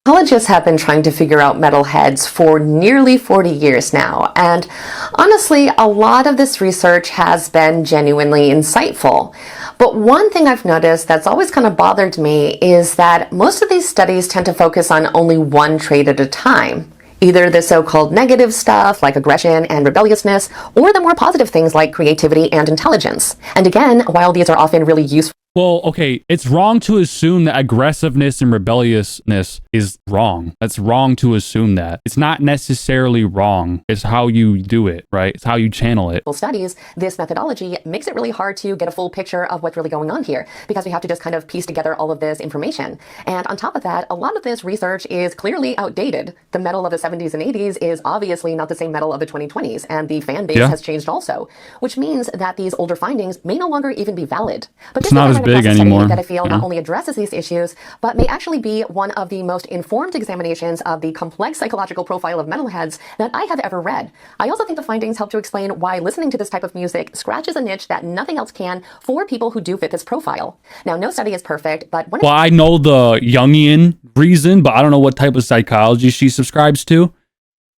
Psychologists have been trying to figure out metalheads for nearly 40 years now, and honestly, a lot of this research has been genuinely insightful. But one thing I've noticed that's always kind of bothered me is that most of these studies tend to focus on only one trait at a time. Either the so-called negative stuff like aggression and rebelliousness, or the more positive things like creativity and intelligence. And again, while these are often really useful, well, okay, it's wrong to assume that aggressiveness and rebelliousness is wrong. That's wrong to assume that. It's not necessarily wrong. It's how you do it, right? It's how you channel it. Studies, this methodology makes it really hard to get a full picture of what's really going on here because we have to just kind of piece together all of this information. And on top of that, a lot of this research is clearly outdated. The metal of the 70s and 80s is obviously not the same metal of the 2020s, and the fan base has changed also, which means that these older findings may no longer even be valid. But it's not as big anymore. That I feel not only addresses these issues, but may actually be one of the most informed examinations of the complex psychological profile of metalheads that I have ever read. I also think the findings help to explain why listening to this type of music scratches a niche that nothing else can for people who do fit this profile. Now, no study is perfect, but when I know the Jungian reason, but I don't know what type of psychology she subscribes to.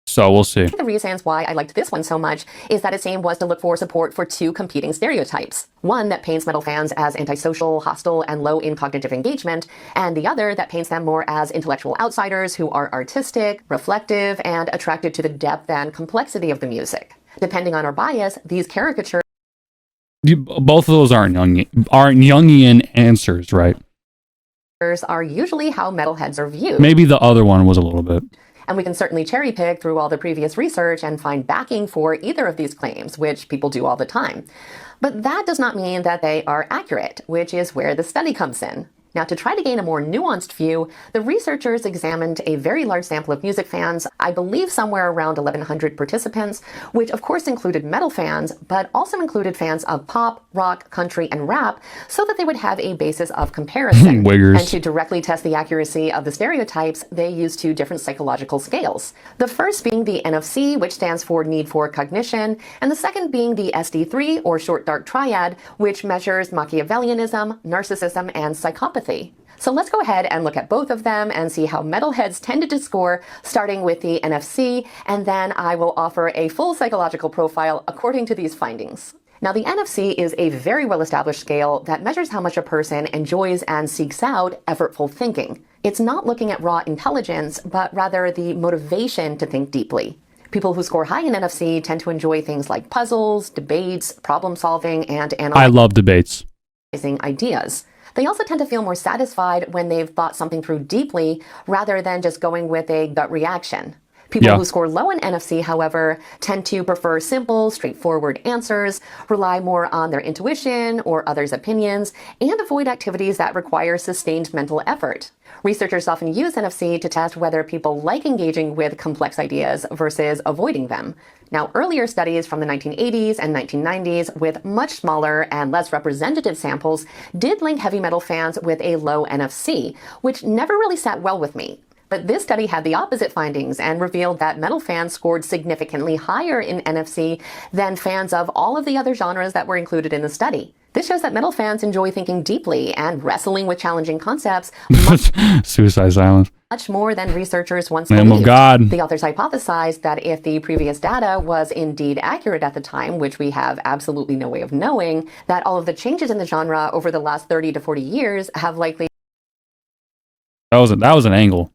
So we'll see. The reasons why I liked this one so much is that its aim was to look for support for two competing stereotypes. One that paints metal fans as antisocial, hostile, and low in cognitive engagement, and the other that paints them more as intellectual outsiders who are artistic, reflective, and attracted to the depth and complexity of the music. Depending on our bias, these caricatures both of those aren't Jungian answers, right? Are usually how metalheads are viewed. Maybe the other one was a little bit. And we can certainly cherry pick through all the previous research and find backing for either of these claims, which people do all the time. But that does not mean that they are accurate, which is where the study comes in. Now, to try to gain a more nuanced view, the researchers examined a very large sample of music fans, I believe somewhere around 1,100 participants, which of course included metal fans, but also included fans of pop, rock, country, and rap, so that they would have a basis of comparison. And to directly test the accuracy of the stereotypes, they used two different psychological scales. The first being the NFC, which stands for Need for Cognition, and the second being the SD3, or Short Dark Triad, which measures Machiavellianism, narcissism, and psychopathy. So let's go ahead and look at both of them and see how metalheads tended to score, starting with the NFC, and then I will offer a full psychological profile according to these findings. Now, the NFC is a very well-established scale that measures how much a person enjoys and seeks out effortful thinking. It's not looking at raw intelligence, but rather the motivation to think deeply. People who score high in NFC tend to enjoy things like puzzles, debates, problem-solving, and analyzing. I love debates. Ideas. They also tend to feel more satisfied when they've thought something through deeply rather than just going with a gut reaction. People who score low in NFC, however, tend to prefer simple, straightforward answers, rely more on their intuition or others' opinions, and avoid activities that require sustained mental effort. Researchers often use NFC to test whether people like engaging with complex ideas versus avoiding them. Now, earlier studies from the 1980s and 1990s with much smaller and less representative samples did link heavy metal fans with a low NFC, which never really sat well with me. But this study had the opposite findings and revealed that metal fans scored significantly higher in NFC than fans of all of the other genres that were included in the study. This shows that metal fans enjoy thinking deeply and wrestling with challenging concepts Suicide silence. Much more than researchers once Lamb believed. of God. The authors hypothesized that if the previous data was indeed accurate at the time, which we have absolutely no way of knowing, that all of the changes in the genre over the last 30 to 40 years have likely That was an angle.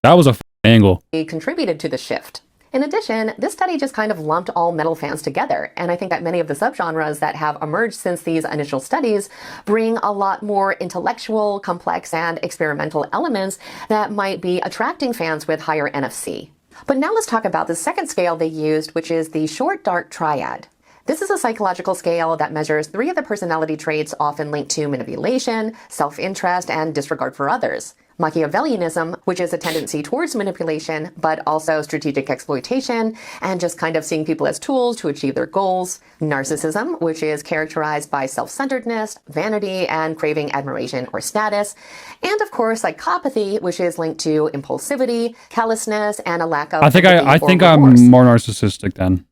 That was a angle. contributed to the shift. In addition, this study just kind of lumped all metal fans together, and I think that many of the subgenres that have emerged since these initial studies bring a lot more intellectual, complex, and experimental elements that might be attracting fans with higher NFC. But now let's talk about the second scale they used, which is the Short Dark Triad. This is a psychological scale that measures three of the personality traits often linked to manipulation, self-interest, and disregard for others. Machiavellianism, which is a tendency towards manipulation, but also strategic exploitation, and just kind of seeing people as tools to achieve their goals. Narcissism, which is characterized by self-centeredness, vanity, and craving admiration or status. And of course, psychopathy, which is linked to impulsivity, callousness, and a lack of I think I'm more narcissistic then.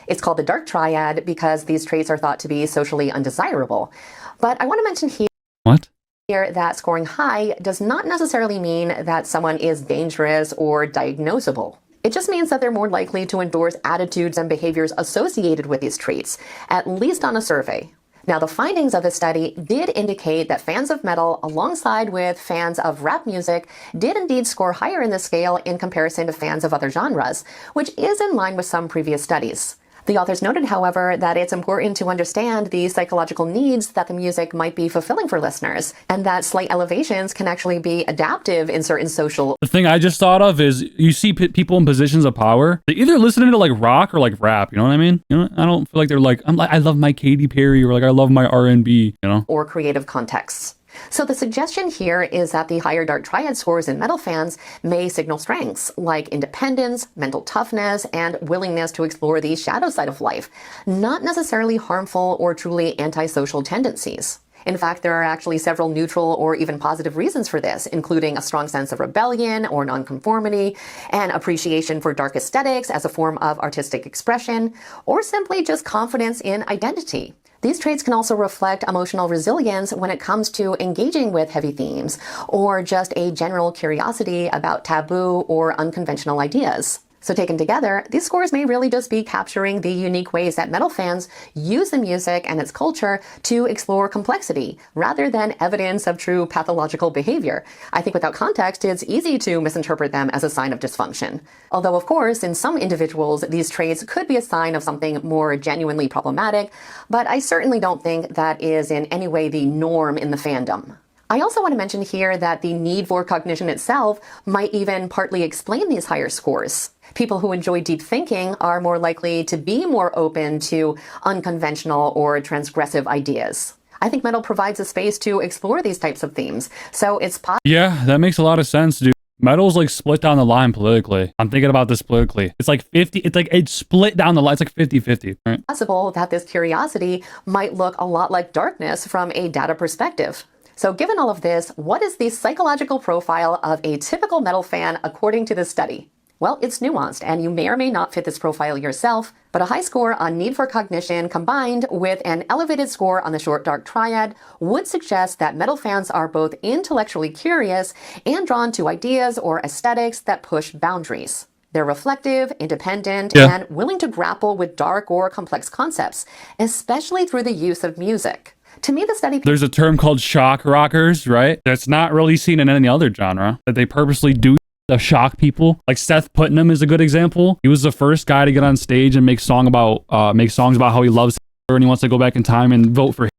It's called the dark triad because these traits are thought to be socially undesirable. But I want to mention here What? Here, that scoring high does not necessarily mean that someone is dangerous or diagnosable. It just means that they're more likely to endorse attitudes and behaviors associated with these traits, at least on a survey. Now, the findings of this study did indicate that fans of metal, alongside with fans of rap music, did indeed score higher in the scale in comparison to fans of other genres, which is in line with some previous studies. The authors noted, however, that it's important to understand the psychological needs that the music might be fulfilling for listeners, and that slight elevations can actually be adaptive in certain social... The thing I just thought of is you see people in positions of power, they either listening to like rock or like rap, you know what I mean? You know, I don't feel like they're like, I love my Katy Perry, or like I love my R&B, you know? Or creative contexts. So the suggestion here is that the higher dark triad scores in metal fans may signal strengths like independence, mental toughness, and willingness to explore the shadow side of life, not necessarily harmful or truly antisocial tendencies. In fact, there are actually several neutral or even positive reasons for this, including a strong sense of rebellion or nonconformity, an appreciation for dark aesthetics as a form of artistic expression, or simply just confidence in identity. These traits can also reflect emotional resilience when it comes to engaging with heavy themes, or just a general curiosity about taboo or unconventional ideas. So taken together, these scores may really just be capturing the unique ways that metal fans use the music and its culture to explore complexity, rather than evidence of true pathological behavior. I think without context, it's easy to misinterpret them as a sign of dysfunction. Although, of course, in some individuals, these traits could be a sign of something more genuinely problematic, but I certainly don't think that is in any way the norm in the fandom. I also want to mention here that the need for cognition itself might even partly explain these higher scores. People who enjoy deep thinking are more likely to be more open to unconventional or transgressive ideas. I think metal provides a space to explore these types of themes, so it's possible. Yeah, that makes a lot of sense, dude. Metal's like split down the line politically. I'm thinking about this politically. It's like 50, it's split down the line. It's like 50-50, right? Possible that this curiosity might look a lot like darkness from a data perspective. So given all of this, what is the psychological profile of a typical metal fan according to this study? Well, it's nuanced, and you may or may not fit this profile yourself, but a high score on need for cognition combined with an elevated score on the short dark triad would suggest that metal fans are both intellectually curious and drawn to ideas or aesthetics that push boundaries. They're reflective, independent, and willing to grapple with dark or complex concepts, especially through the use of music. To me, the study... There's a term called shock rockers, right? That's not really seen in any other genre, that they purposely do to shock people. Like Seth Putnam is a good example. He was the first guy to get on stage and make songs about how he loves her and he wants to go back in time and vote for him.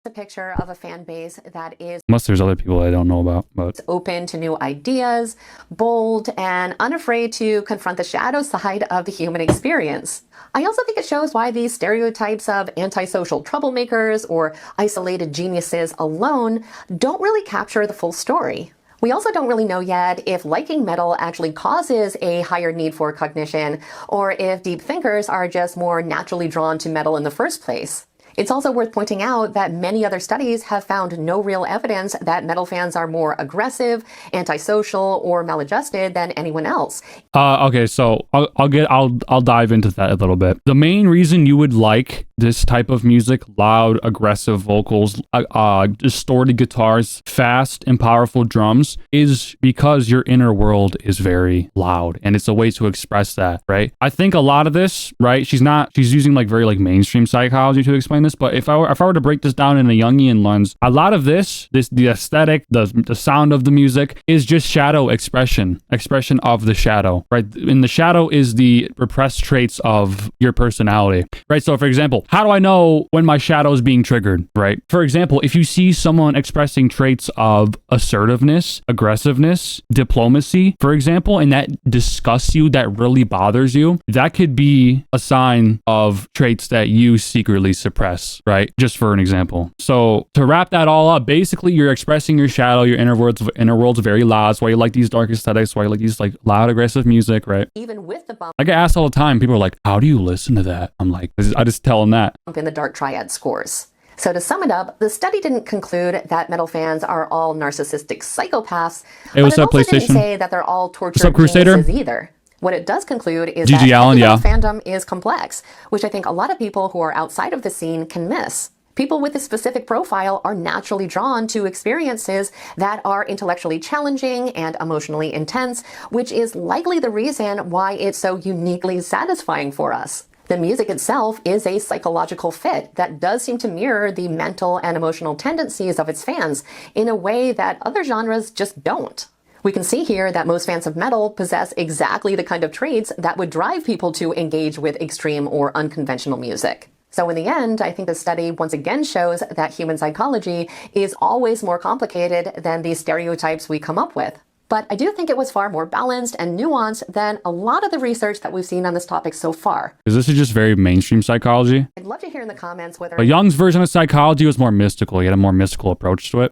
A picture of a fan base that is, unless there's other people I don't know about, but open to new ideas, bold, and unafraid to confront the shadow side of the human experience. I also think it shows why these stereotypes of antisocial troublemakers or isolated geniuses alone don't really capture the full story. We also don't really know yet if liking metal actually causes a higher need for cognition, or if deep thinkers are just more naturally drawn to metal in the first place. It's also worth pointing out that many other studies have found no real evidence that metal fans are more aggressive, antisocial, or maladjusted than anyone else. Okay, so I'll dive into that a little bit. The main reason you would like this type of music, loud, aggressive vocals, distorted guitars, fast and powerful drums, is because your inner world is very loud, and it's a way to express that, right? I think a lot of this, right? She's using like very like mainstream psychology to explain this, but if I were to break this down in a Jungian lens, a lot of the aesthetic, the sound of the music is just shadow expression of the shadow, right? And the shadow is the repressed traits of your personality, right? So for example, how do I know when my shadow is being triggered, right? For example, if you see someone expressing traits of assertiveness, aggressiveness, diplomacy, for example, and that disgusts you, that really bothers you, that could be a sign of traits that you secretly suppress, right? Just for an example. So to wrap that all up, basically you're expressing your shadow, your inner world's very loud. That's why you like these dark aesthetics, why you like these like loud, aggressive music, right? Even with the bump, I get asked all the time, people are like, how do you listen to that? I'm like, I just tell them that. In the dark triad scores. So to sum it up, the study didn't conclude that metal fans are all narcissistic psychopaths, hey, but it also didn't say that they're all tortured geniuses either. What it does conclude is that Allen, metal fandom is complex, which I think a lot of people who are outside of the scene can miss. People with a specific profile are naturally drawn to experiences that are intellectually challenging and emotionally intense, which is likely the reason why it's so uniquely satisfying for us. The music itself is a psychological fit that does seem to mirror the mental and emotional tendencies of its fans in a way that other genres just don't. We can see here that most fans of metal possess exactly the kind of traits that would drive people to engage with extreme or unconventional music. So in the end, I think the study once again shows that human psychology is always more complicated than the stereotypes we come up with. But I do think it was far more balanced and nuanced than a lot of the research that we've seen on this topic so far. Because this is just very mainstream psychology. I'd love to hear in the comments whether... But Jung's version of psychology was more mystical. He had a more mystical approach to it.